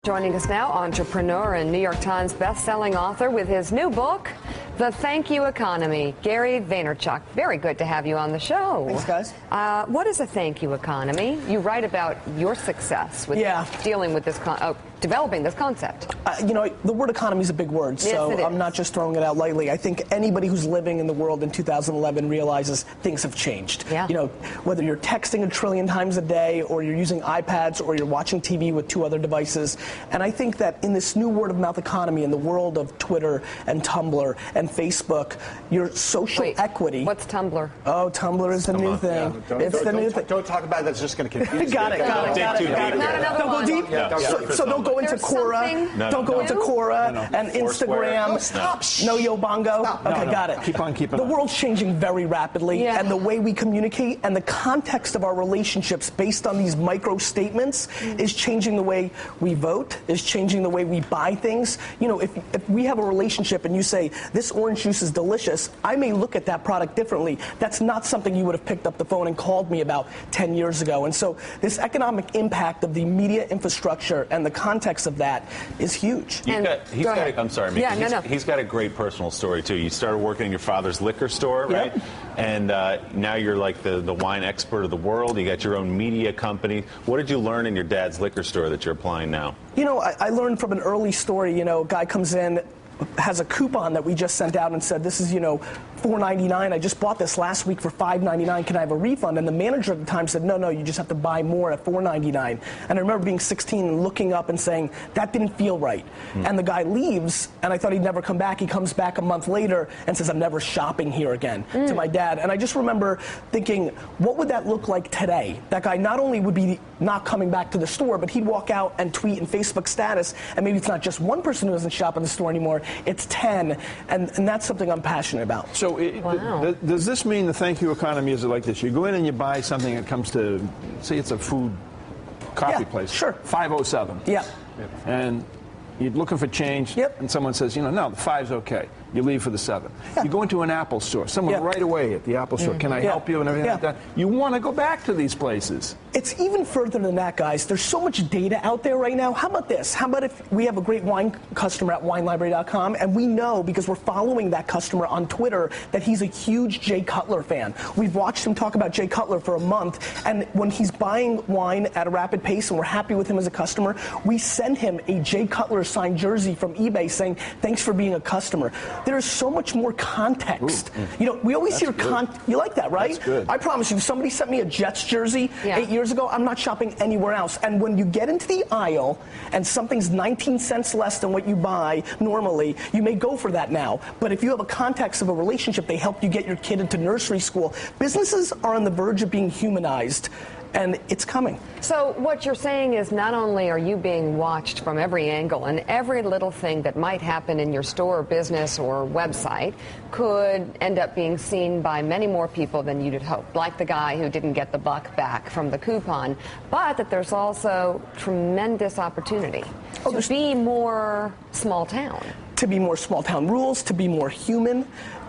Joining us now, entrepreneur and New York Times best-selling author with his new book, The Thank You Economy, Gary Vaynerchuk. Very good to have you on the show. Thanks, guys. What is a thank you economy? You write about your success with dealing with this, developing this concept. You know, the word economy is a big word, so yes, I'm not just throwing it out lightly. I think anybody who's living in the world in 2011 realizes things have changed. Yeah. You know, whether you're texting 1 trillion times a day, or you're using iPads, or you're watching TV with 2 other devices. And I think that in this new word-of-mouth economy, in the world of Twitter and Tumblr and Facebook, your social equity. What's Tumblr? Oh, Tumblr is the new thing. Yeah. It's the new thing. Don't talk about that. It's just going to confuse Got it. Not another Don't go deep. Yeah. So don't go into Quora. Don't go into Quora and Instagram. No Yo Bongo. Okay, got it. Keep on keeping The on. world's changing very rapidly, and the way we communicate and the context of our relationships based on these micro statements is changing the way we vote, is changing the way we buy things. You know, if we have a relationship and you say, this orange juice is delicious, I may look at that product differently. That's not something you would have picked up the phone and called me about 10 years ago. And so this economic impact of the media infrastructure and the context of that is huge. I'm sorry, Mickey. Yeah, He's got a great personal story, too. You started working in your father's liquor store, right? And now you're like the wine expert of the world. You got your own media company. What did you learn in your dad's liquor store that you're applying now? You know, I learned from an early story, you know, a guy comes in, has a coupon that we just sent out and said, this is, you know, $4.99. I just bought this last week for $5.99. Can I have a refund? And the manager at the time said, no, you just have to buy more at $4.99. And I remember being 16 and looking up and saying, that didn't feel right. And the guy leaves, and I thought he'd never come back. He comes back a month later and says, I'm never shopping here again, to my dad. And I just remember thinking, what would that look like today? That guy not only would be not coming back to the store, but he'd walk out and tweet in Facebook status, and maybe it's not just one person who doesn't shop at the store anymore, it's 10, and that's something I'm passionate about. So does this mean the thank you economy is like this? You go in and you buy something that comes to, say it's a food coffee place. Sure. 507. Yeah. And you're looking for change, and someone says, you know, no, the 5's okay. You leave for the 7. You go into an Apple store. Someone right away at the Apple store, can I help you and everything like that? You want to go back to these places. It's even further than that, guys. There's so much data out there right now. How about this? How about if we have a great wine customer at winelibrary.com, and we know, because we're following that customer on Twitter, that he's a huge Jay Cutler fan. We've watched him talk about Jay Cutler for a month, and when he's buying wine at a rapid pace and we're happy with him as a customer, we send him a Jay Cutler signed jersey from eBay saying, thanks for being a customer. There's so much more context. You know, we always hear you like that, right? That's good. I promise you, if somebody sent me a Jets jersey 8 years ago, I'm not shopping anywhere else. And when you get into the aisle and something's 19 cents less than what you buy normally, you may go for that now. But if you have a context of a relationship, they help you get your kid into nursery school. Businesses are on the verge of being humanized, and it's coming. So what you're saying is not only are you being watched from every angle, and every little thing that might happen in your store or business or website could end up being seen by many more people than you'd hoped, like the guy who didn't get the buck back from the coupon, but that there's also tremendous opportunity to be more small town. To be more small town rules, to be more human.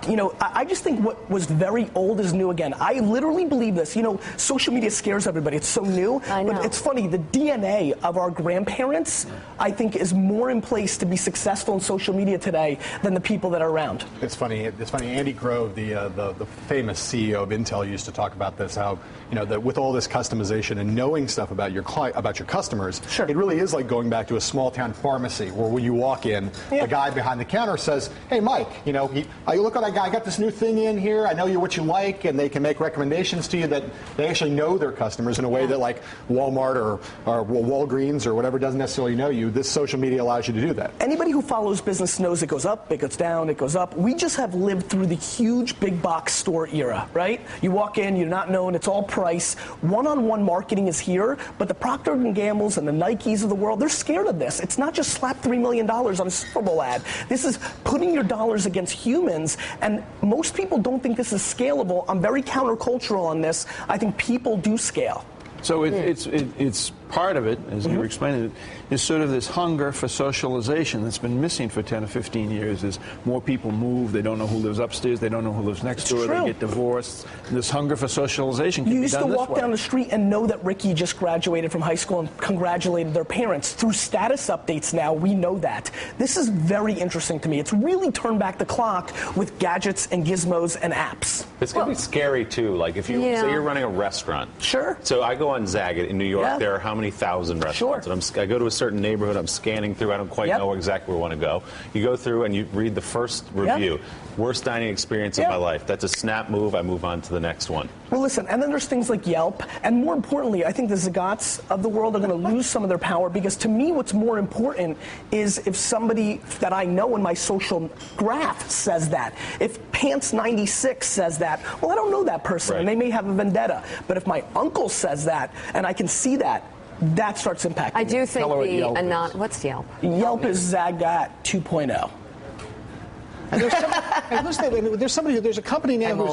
You know, I just think what was very old is new again. I literally believe this. You know, social media scares everybody. It's so new. I know. But it's funny, the DNA of our grandparents, I think, is more in place to be successful in social media today than the people that are around. It's funny. Andy Grove, the famous CEO of Intel, used to talk about this. How, you know, that with all this customization and knowing stuff about your customers, it really is like going back to a small town pharmacy where when you walk in, the guy behind the counter says, "Hey, Mike, you know, you look at that guy. I got this new thing in here. I know what you like," and they can make recommendations to you that they actually know their customers in a way that, like Walmart or Walgreens or whatever doesn't necessarily know you. This social media allows you to do that. Anybody who follows business knows it goes up, it goes down, it goes up. We just have lived through the huge big box store era, right? You walk in, you're not known, it's all price. One-on-one marketing is here, but the Procter & Gamble's and the Nikes of the world, they're scared of this. It's not just slap $3 million on a Super Bowl ad. This is putting your dollars against humans, and most people don't think this is scalable. I'm very countercultural on this. I think people do scale. So it's part of it, as you were explaining it, is sort of this hunger for socialization that's been missing for 10 or 15 years. Is more people move, they don't know who lives upstairs, they don't know who lives next door, they get divorced. This hunger for socialization can be done this way. You used to walk down the street and know that Ricky just graduated from high school and congratulated their parents. Through status updates now, we know that. This is very interesting to me. It's really turned back the clock with gadgets and gizmos and apps. It's going to be scary, too. Like, if you say you're running a restaurant. Sure. So I go on Zagat in New York. There are how many thousand restaurants? Sure. And I go to a certain neighborhood. I'm scanning through. I don't quite know exactly where I want to go. You go through and you read the first review. Worst dining experience of my life. That's a snap move. I move on to the next one. Well, listen, and then there's things like Yelp. And more importantly, I think the Zagats of the world are going to lose some of their power, because to me what's more important is if somebody that I know in my social graph says that. If Pants96 says that, well, I don't know that person, and they may have a vendetta. But if my uncle says that, and I can see that, that starts impacting I do me. think what's Yelp? Yelp is Zagat 2.0. And there's a company now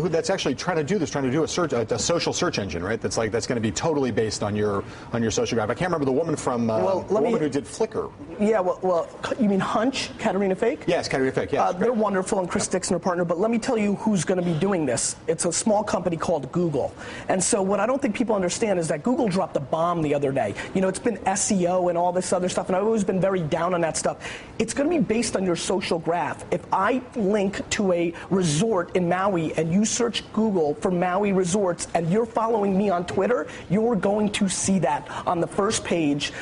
that's actually trying to do a social search engine, right? That's going to be totally based on your social graph. I can't remember the woman from who did Flickr. Yeah, well, you mean Hunch, Katerina Fake? Yes, Katerina Fake. Yeah, they're wonderful, and Chris Dixon are partner. But let me tell you who's going to be doing this. It's a small company called Google. And so what I don't think people understand is that Google dropped a bomb the other day. You know, it's been SEO and all this other stuff, and I've always been very down on that stuff. It's going to be based on your social graph. If I link to a resort in Maui and you search Google for Maui resorts and you're following me on Twitter, you're going to see that on the first page.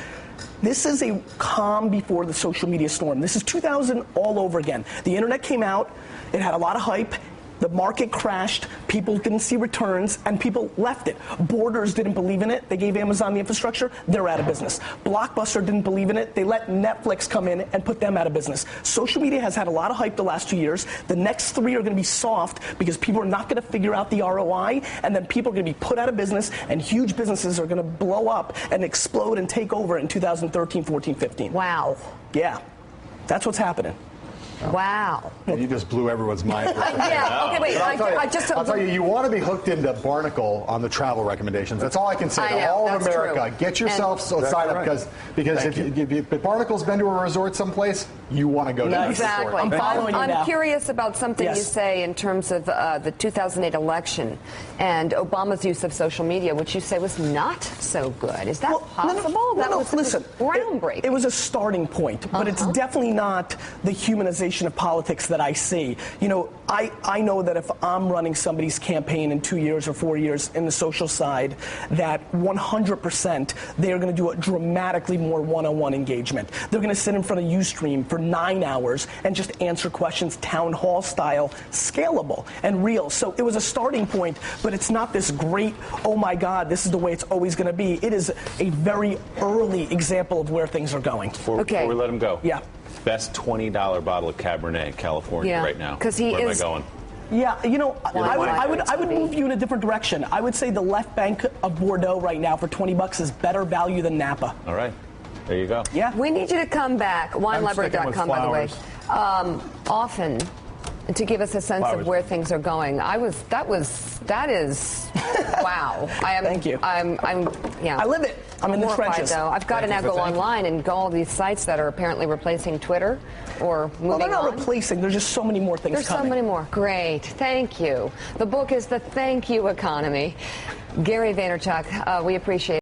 This is a calm before the social media storm. This is 2000 all over again. The internet came out, it had a lot of hype. The market crashed, people didn't see returns, and people left it. Borders didn't believe in it, they gave Amazon the infrastructure, they're out of business. Blockbuster didn't believe in it, they let Netflix come in and put them out of business. Social media has had a lot of hype the last 2 years. The next 3 are going to be soft because people are not going to figure out the ROI, and then people are going to be put out of business, and huge businesses are going to blow up and explode and take over in 2013, 14, 15. Wow. Yeah, that's what's happening. Wow. You just blew everyone's mind. Yeah, okay, wait. I'll tell you, you want to be hooked into Barnacle on the travel recommendations. That's all I can say to all of America. True. Get yourself signed up because if Barnacle's been to a resort someplace, you want to go to that Exactly. resort. I'm following you now. I'm curious about something you say in terms of the 2008 election and Obama's use of social media, which you say was not so good. Is that possible? Listen, groundbreaking. It was a starting point, but it's definitely not the humanization of politics that I see. You know, I know that if I'm running somebody's campaign in 2 years or 4 years in the social side, that 100% they're going to do a dramatically more one-on-one engagement. They're going to sit in front of Ustream for 9 hours and just answer questions town hall style, scalable and real. So it was a starting point, but it's not this great, oh my God, this is the way it's always going to be. It is a very early example of where things are going. Before we let him go. Yeah. Best $20 bottle of Cabernet, California, right now. Because Where am I going? Yeah, you know, I would move you in a different direction. I would say the left bank of Bordeaux right now for $20 is better value than Napa. All right. There you go. Yeah. We need you to come back, winelibrary.com, by the way, often to give us a sense of where things are going. That is, wow. Thank you. Yeah. I live it. I'm in the trenches. Though. I've got to now go online and go all these sites that are apparently replacing Twitter or moving on. Well, they're not replacing. There's just so many more things coming. There's so many more. Great. Thank you. The book is The Thank You Economy. Gary Vaynerchuk, we appreciate it.